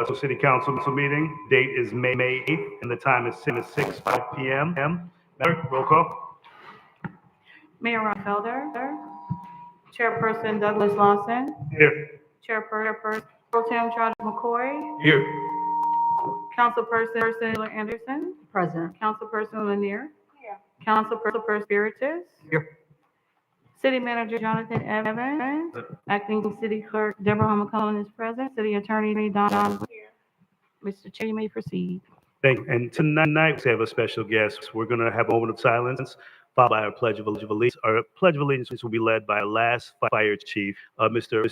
Special City Council meeting. Date is May 8th, and the time is 6:05 p.m. Madam Clerk, roll call. Mayor Ron Felder, Chairperson Douglas Lawson, Here. Chairperson Pro Tem Charles McCoy, Here. Councilperson Miller Anderson, Present. Councilperson Lanier, Councilperson Spiritus, Here. City Manager Jonathan Evans, Acting City Clerk Deborah McCullen is present, City Attorney Don. Mr. Chair, you may proceed. Thank you. And tonight we have a special guest. We're going to have a moment of silence, followed by our Pledge of Allegiance. Our Pledge of Allegiance will be led by our last fire chief, Mr.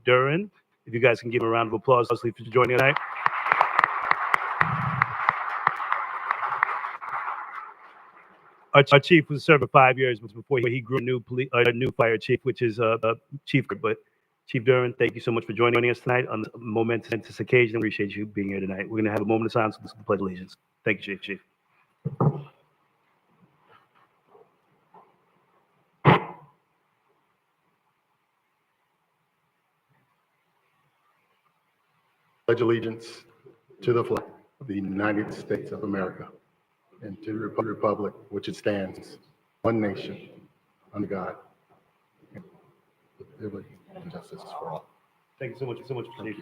Duran. If you guys can give him a round of applause, for joining tonight. Our chief was served for 5 years before he grew a new fire chief, which is Chief. But Chief Duran, thank you so much for joining us tonight on this momentous occasion. We appreciate you being here tonight. We're going to have a moment of silence with the Pledge of Allegiance. Thank you, Chief. Pledge allegiance to the flag of the United States of America and to the republic which it stands, one nation, under God, with liberty and justice for all. Thank you so much, Chief.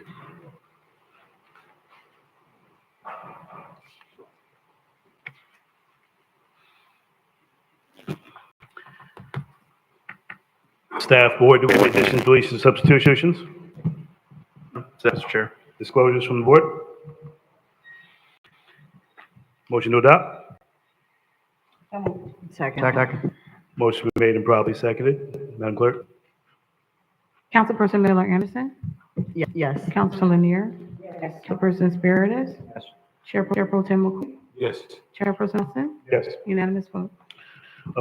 Staff board, do we have additions, deletions, substitutions? Mr. Chair. Disclosures from the board? Motion to adopt? Second. Motion made and probably seconded. Madam Clerk? Councilperson Miller Anderson, Yes. Councilperson Lanier, Councilperson Spiritus, Chair Pro Tem McCoy, Yes. Chairperson Wilson, Yes. unanimous vote.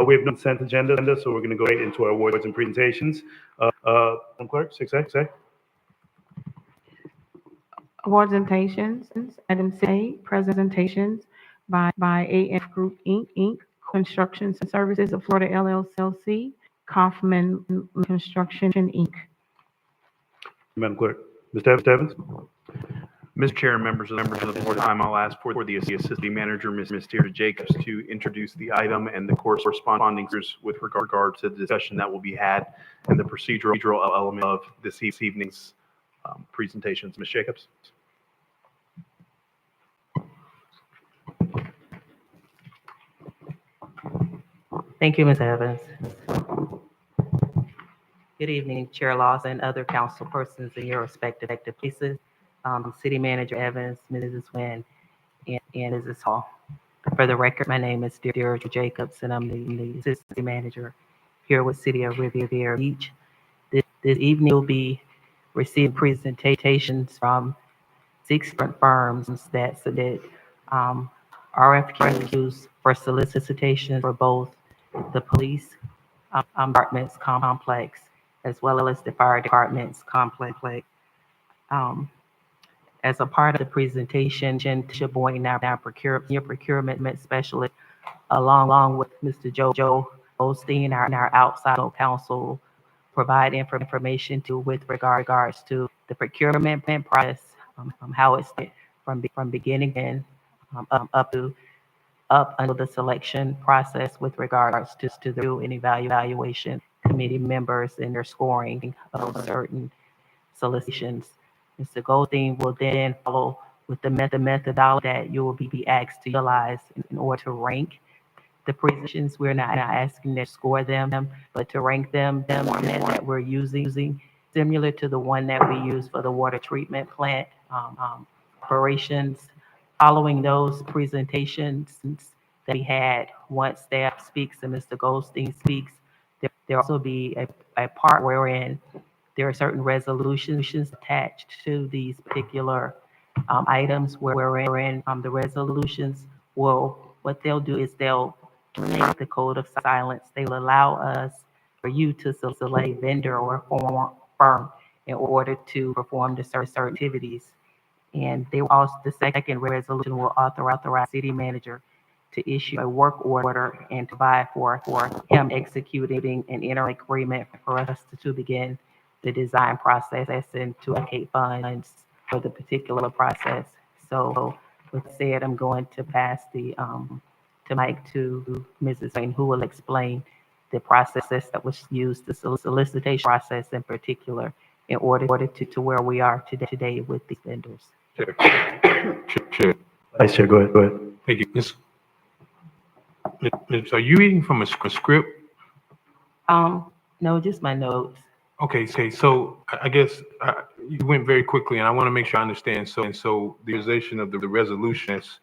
We have no consent agenda, so we're going to go right into our awards and presentations. Madam Clerk, 6A. Awards and presentations, item C, presentations by AF Group Inc., Construction Services of Florida LLC, Kaufman Construction Inc. Madam Clerk. Mr. Evans? Mr. Chair and members of the board, I'll ask for the Assistant Manager, Ms. Deirdre Jacobs, to introduce the item and the corresponding with regard to the discussion that will be had and the procedural element of this evening's presentations. Ms. Jacobs. Thank you, Ms. Evans. Good evening, Chair Lawson, other council persons in your respective places, City Manager Evans, Mrs. Wynn, and Mrs. Hall. For the record, my name is Deirdre Jacobs, and I'm the Assistant Manager here with City of Riviera Beach. This evening, we'll be receiving presentations from 6 different firms that submit RFQs for solicitations for both the police department's complex as well as the fire department's complex. As a part of the presentation, Jen Boyne, our procurement specialist, along with Mr. Joe Osteen, our outside counsel, provide information with regards to the procurement process, how it's from beginning and up until the selection process with regards to the review and evaluation committee members and their scoring of certain solicitations. Mr. Goldstein will then follow with the methodology that you will be asked to utilize in order to rank the positions. We're not asking to score them, but to rank them format that we're using, similar to the one that we use for the water treatment plant operations. Following those presentations that we had, once staff speaks and Mr. Goldstein speaks, there will also be a part wherein there are certain resolutions attached to these particular items, wherein the resolutions what they'll do is they'll terminate the code of silence. They will allow us, for you to select vendor or firm in order to perform the certain activities. And they will also, the second resolution will authorize city manager to issue a work order and provide for him executing an interim agreement for us to begin the design process and to allocate funds for the particular process. So with that said, I'm going to pass the mic to Mrs. Rain, who will explain the process that was used, the solicitation process in particular, in order to where we are today with these vendors. Chair. Vice Chair, go ahead. Go ahead. Thank you. Are you reading from a script? No, just my notes. Okay, so I guess you went very quickly, and I want to make sure I understand. So the realization of the resolution is,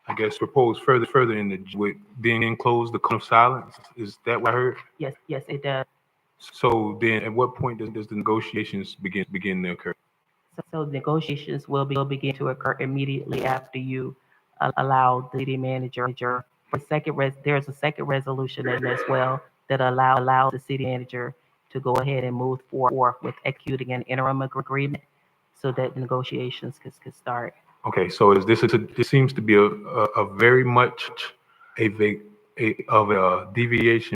I guess, proposed further in the with being enclosed the cone of silence. Is that what I heard? Yes, it does. So then, at what point does the negotiations begin to occur? So negotiations will begin to occur immediately after you allow the city manager. For there's a second resolution in as well that allows the city manager to go ahead and move forward with executing an interim agreement so that negotiations could start. Okay, so this seems to be a very much of a deviation